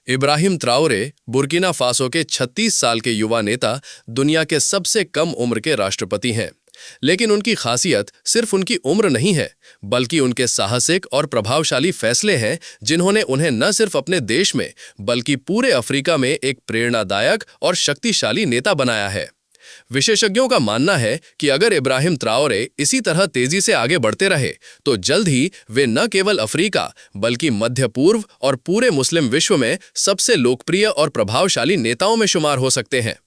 Ibrahim Traore Burkina Faso के 36 साल के युवा नेता दुनिया के सबसे कम उम्र के राष्ट्रपति हैं। लेकिन उनकी खासियत सिर्फ उनकी उम्र नहीं है, बल्कि उनके साहसिक और प्रभावशाली फैसले हैं जिन्होंने उन्हें न सिर्फ अपने देश में बल्कि पूरे अफ्रीका में एक प्रेरणादायक और शक्तिशाली नेता बनाया है। विशेषज्ञों का मानना है कि अगर इब्राहिम ट्राओरे इसी तरह तेजी से आगे बढ़ते रहे तो जल्द ही वे न केवल अफ्रीका बल्कि मध्य पूर्व और पूरे मुस्लिम विश्व में सबसे लोकप्रिय और प्रभावशाली नेताओं में शुमार हो सकते हैं।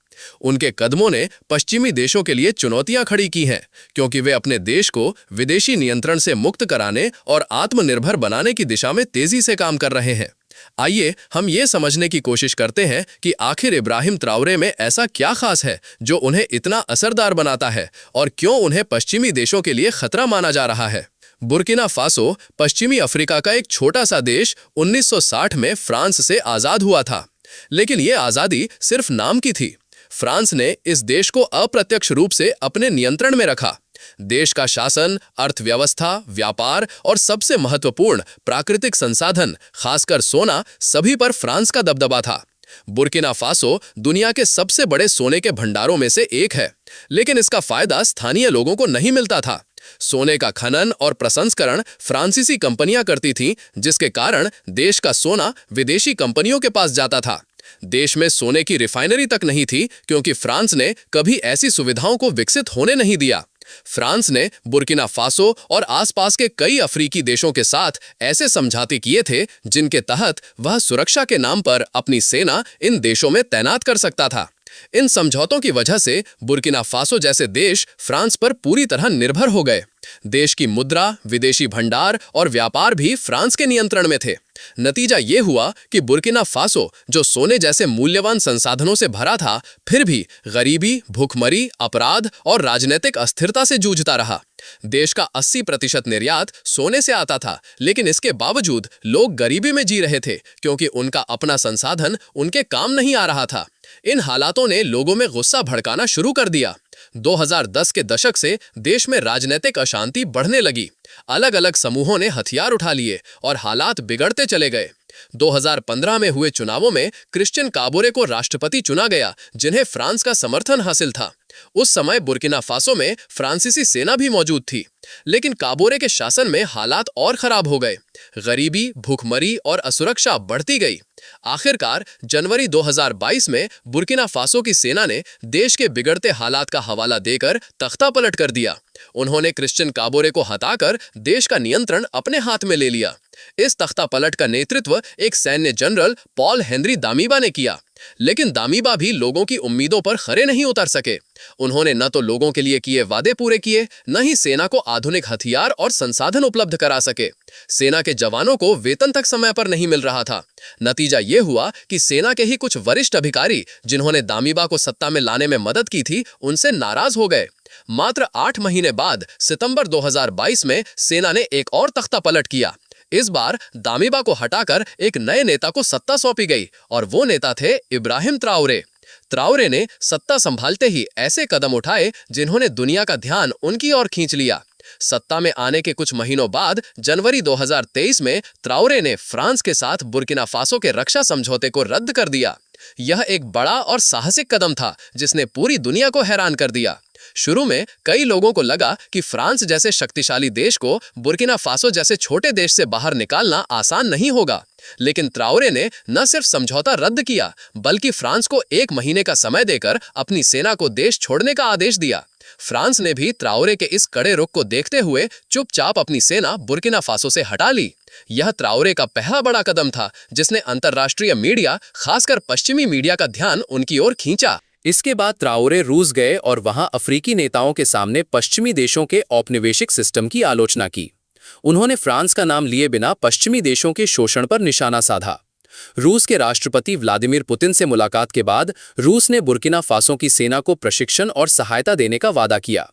उनके कदमों ने पश्चिमी देशों के लिए चुनौतियां खड़ी की हैं, क्योंकि वे अपने देश को विदेशी नियंत्रण से मुक्त कराने और आत्मनिर्भर बनाने की दिशा में तेजी से काम कर रहे हैं। आइए हम ये समझने की कोशिश करते हैं कि आखिर इब्राहिम ट्राओरे में ऐसा क्या खास है जो उन्हें इतना असरदार बनाता है और क्यों उन्हें पश्चिमी देशों के लिए खतरा माना जा रहा है। बुर्किना फासो पश्चिमी अफ्रीका का एक छोटा सा देश 1960 में फ्रांस से आजाद हुआ था, लेकिन ये आजादी सिर्फ नाम की थी। फ्रांस ने इस देश को अप्रत्यक्ष रूप से अपने नियंत्रण में रखा। देश का शासन, अर्थव्यवस्था, व्यापार और सबसे महत्वपूर्ण प्राकृतिक संसाधन, खासकर सोना, सभी पर फ्रांस का दबदबा था। बुर्किना फासो दुनिया के सबसे बड़े सोने के भंडारों में से एक है, लेकिन इसका फायदा स्थानीय लोगों को नहीं मिलता था। सोने का खनन और प्रसंस्करण फ्रांसीसी कंपनियां करती थीं, जिसके कारण देश का सोना विदेशी कंपनियों के पास जाता था। देश में सोने की रिफाइनरी तक नहीं थी, क्योंकि फ्रांस ने कभी ऐसी सुविधाओं को विकसित होने नहीं दिया। फ्रांस ने बुर्किना फासो और आसपास के कई अफ्रीकी देशों के साथ ऐसे समझौते किए थे जिनके तहत वह सुरक्षा के नाम पर अपनी सेना इन देशों में तैनात कर सकता था। इन समझौतों की वजह से बुर्किना फासो जैसे देश फ्रांस पर पूरी तरह निर्भर हो गए। देश की मुद्रा, विदेशी भंडार और व्यापार भी फ्रांस के नियंत्रण में थे। नतीजा ये हुआ कि बुर्किना फासो, जो सोने जैसे मूल्यवान संसाधनों से भरा था, फिर भी गरीबी, भूखमरी, अपराध और राजनीतिक अस्थिरता से जूझता रहा। देश का 80% निर्यात सोने से आता था, लेकिन इसके बावजूद लोग गरीबी में जी रहे थे, क्योंकि उनका अपना संसाधन उनके काम नहीं आ रहा था। इन हालातों ने लोगों में गुस्सा भड़काना शुरू कर दिया। 2010 के दशक से देश में राजनीतिक अशांति बढ़ने लगी। अलग अलग समूहों ने हथियार उठा लिए और हालात बिगड़ते चले गए। 2015 में हुए चुनावों में क्रिश्चियन काबोरे को राष्ट्रपति चुना गया, जिन्हें फ्रांस का समर्थन हासिल था। उस समय बुर्किना फासो में फ्रांसीसी सेना भी मौजूद थी, लेकिन काबोरे के शासन में हालात और खराब हो गए। गरीबी, भूखमरी और असुरक्षा बढ़ती गई। आखिरकार जनवरी 2022 में बुर्किना फासो की सेना ने देश के बिगड़ते हालात का हवाला देकर तख्ता पलट कर दिया। उन्होंने क्रिश्चियन काबोरे को हटाकर देश का नियंत्रण अपने हाथ में ले लिया। इस तख्ता पलट का नेतृत्व एक सैन्य जनरल पॉल हेनरी दामीबा ने किया, लेकिन दामीबा भी लोगों की उम्मीदों पर खरे नहीं उतर सके। उन्होंने न तो लोगों के लिए किए वादे पूरे किए, न ही सेना को आधुनिक हथियार और संसाधन उपलब्ध करा सके। सेना के जवानों को वेतन तक समय पर नहीं मिल रहा था। नतीजा यह हुआ कि सेना के ही कुछ वरिष्ठ अधिकारी, जिन्होंने दामीबा को सत्ता में लाने में मदद की थी, उनसे नाराज हो गए। मात्र 8 महीने बाद सितंबर 2022 में सेना ने एक और तख्ता पलट किया। इस बार दामीबा को हटाकर एक नए नेता को सत्ता सौंपी गई, और वो नेता थे इब्राहिम ट्राओरे। ट्राओरे ने सत्ता संभालते ही ऐसे कदम उठाए जिन्होंने दुनिया का ध्यान उनकी ओर खींच लिया। सत्ता में आने के कुछ महीनों बाद जनवरी 2023 में ट्राओरे ने फ्रांस के साथ बुर्किना फासो के रक्षा समझौते को रद्द कर दिया। यह एक बड़ा और साहसिक कदम था जिसने पूरी दुनिया को हैरान कर दिया। शुरू में कई लोगों को लगा कि फ्रांस जैसे शक्तिशाली देश को बुर्किना फासो जैसे छोटे देश से बाहर निकालना आसान नहीं होगा, लेकिन ट्राओरे ने न सिर्फ समझौता रद्द किया, बल्कि फ्रांस को 1 महीने का समय देकर अपनी सेना को देश छोड़ने का आदेश दिया। फ्रांस ने भी ट्राओरे के इस कड़े रुख को देखते हुए चुपचाप अपनी सेना बुर्किना फासो से हटा ली। यह ट्राओरे का पहला बड़ा कदम था जिसने अंतर्राष्ट्रीय मीडिया, खासकर पश्चिमी मीडिया का ध्यान उनकी ओर खींचा। इसके बाद ट्राओरे रूस गए और वहां अफ्रीकी नेताओं के सामने पश्चिमी देशों के औपनिवेशिक सिस्टम की आलोचना की। उन्होंने फ्रांस का नाम लिए बिना पश्चिमी देशों के शोषण पर निशाना साधा। रूस के राष्ट्रपति व्लादिमीर पुतिन से मुलाकात के बाद रूस ने बुर्किना फासो की सेना को प्रशिक्षण और सहायता देने का वादा किया।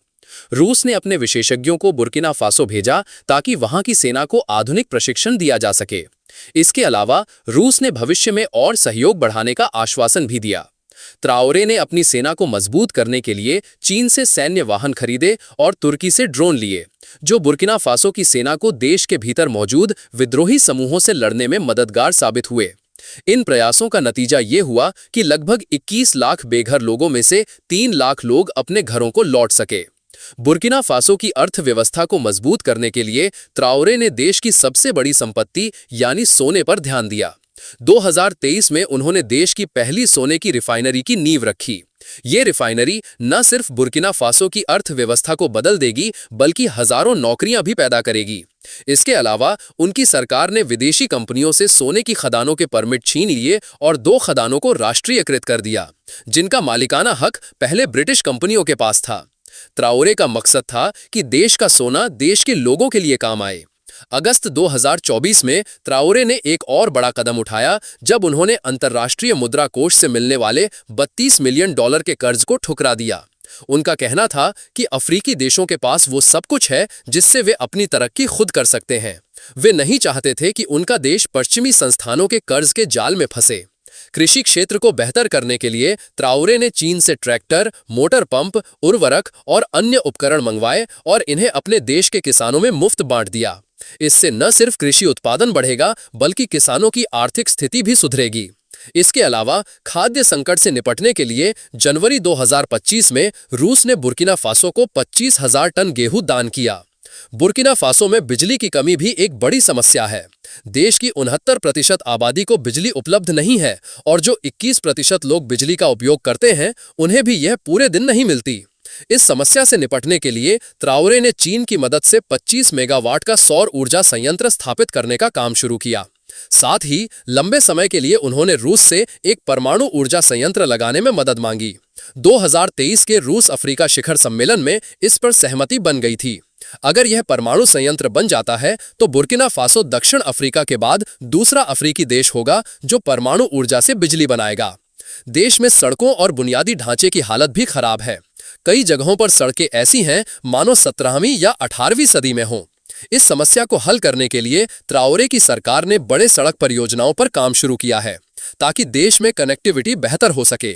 रूस ने अपने विशेषज्ञों को बुर्किना फासो भेजा ताकि वहां की सेना को आधुनिक प्रशिक्षण दिया जा सके। इसके अलावा रूस ने भविष्य में और सहयोग बढ़ाने का आश्वासन भी दिया। ट्राओरे ने अपनी सेना को मजबूत करने के लिए चीन से सैन्य वाहन खरीदे और तुर्की से ड्रोन लिए, जो बुर्किना फासो की सेना को देश के भीतर मौजूद विद्रोही समूहों से लड़ने में मददगार साबित हुए। इन प्रयासों का नतीजा ये हुआ कि लगभग 21 लाख बेघर लोगों में से 3 लाख लोग अपने घरों को लौट सके। बुर्किना फासो की अर्थव्यवस्था को मजबूत करने के लिए ट्राओरे ने देश की सबसे बड़ी संपत्ति यानी सोने पर ध्यान दिया। 2023 में उन्होंने देश की पहली सोने की रिफाइनरी की नींव रखी। ये रिफाइनरी न सिर्फ बुर्किना फासो की अर्थव्यवस्था को बदल देगी बल्कि हजारों नौकरियां भी पैदा करेगी। इसके अलावा उनकी सरकार ने विदेशी कंपनियों से सोने की खदानों के परमिट छीन लिए और 2 खदानों को राष्ट्रीयकृत कर दिया, जिनका मालिकाना हक पहले ब्रिटिश कंपनियों के पास था। ट्राओरे का मकसद था कि देश का सोना देश के लोगों के लिए काम आए। अगस्त 2024 में ट्राओरे ने एक और बड़ा कदम उठाया जब उन्होंने अंतर्राष्ट्रीय मुद्रा कोष से मिलने वाले $32 मिलियन के कर्ज को ठुकरा दिया। उनका कहना था कि अफ्रीकी देशों के पास वो सब कुछ है जिससे वे अपनी तरक्की खुद कर सकते हैं। वे नहीं चाहते थे कि उनका देश पश्चिमी संस्थानों के कर्ज के जाल में फंसे। कृषि क्षेत्र को बेहतर करने के लिए ट्राओरे ने चीन से ट्रैक्टर, मोटर पंप, उर्वरक और अन्य उपकरण मंगवाए और इन्हें अपने देश के किसानों में मुफ्त बांट दिया। इससे न सिर्फ कृषि उत्पादन बढ़ेगा बल्कि किसानों की आर्थिक स्थिति भी सुधरेगी। इसके अलावा खाद्य संकट से निपटने के लिए जनवरी 2025 में रूस ने बुर्किना फासो को 25,000 टन गेहूं दान किया। बुर्किना फासो में बिजली की कमी भी एक बड़ी समस्या है। देश की 69% आबादी को बिजली उपलब्ध नहीं है और जो 21% लोग बिजली का उपयोग करते हैं उन्हें भी यह पूरे दिन नहीं मिलती। इस समस्या से निपटने के लिए ट्राओरे ने चीन की मदद से 25 मेगावाट का सौर ऊर्जा संयंत्र स्थापित करने का काम शुरू किया। साथ ही लंबे समय के लिए उन्होंने रूस से एक परमाणु ऊर्जा संयंत्र लगाने में मदद मांगी। 2023 के रूस अफ्रीका शिखर सम्मेलन में इस पर सहमति बन गई थी। अगर यह परमाणु संयंत्र बन जाता है तो बुर्किना फासो दक्षिण अफ्रीका के बाद दूसरा अफ्रीकी देश होगा जो परमाणु ऊर्जा से बिजली बनाएगा। देश में सड़कों और बुनियादी ढांचे की हालत भी खराब है। कई जगहों पर सड़कें ऐसी हैं मानो 17वीं या 18वीं सदी में हों। इस समस्या को हल करने के लिए ट्राओरे की सरकार ने बड़े सड़क परियोजनाओं पर काम शुरू किया है ताकि देश में कनेक्टिविटी बेहतर हो सके।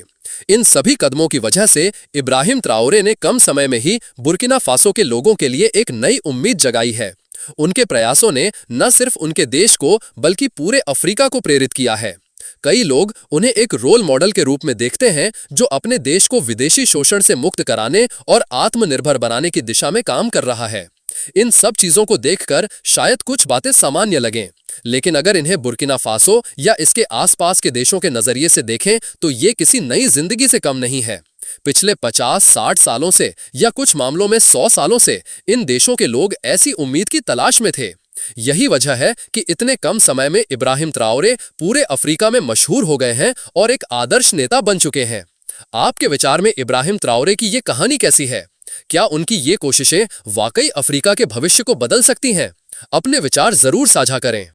इन सभी कदमों की वजह से इब्राहिम ट्राओरे ने कम समय में ही बुर्किना फासो के लोगों के लिए एक नई उम्मीद जगाई है। उनके प्रयासों ने न सिर्फ उनके देश को बल्कि पूरे अफ्रीका को प्रेरित किया है। कई लोग उन्हें एक रोल मॉडल के रूप में देखते हैं जो अपने देश को विदेशी शोषण से मुक्त कराने और आत्मनिर्भर बनाने की दिशा में काम कर रहा है। इन सब चीजों को देखकर शायद कुछ बातें सामान्य लगें, लेकिन अगर इन्हें बुर्किना फासो या इसके आसपास के देशों के नजरिए से देखें तो ये किसी नई जिंदगी से कम नहीं है। पिछले 50-60 सालों से या कुछ मामलों में 100 सालों से इन देशों के लोग ऐसी उम्मीद की तलाश में थे। यही वजह है कि इतने कम समय में इब्राहिम ट्राओरे पूरे अफ्रीका में मशहूर हो गए हैं और एक आदर्श नेता बन चुके हैं। आपके विचार में इब्राहिम ट्राओरे की ये कहानी कैसी है? क्या उनकी ये कोशिशें वाकई अफ्रीका के भविष्य को बदल सकती हैं? अपने विचार जरूर साझा करें।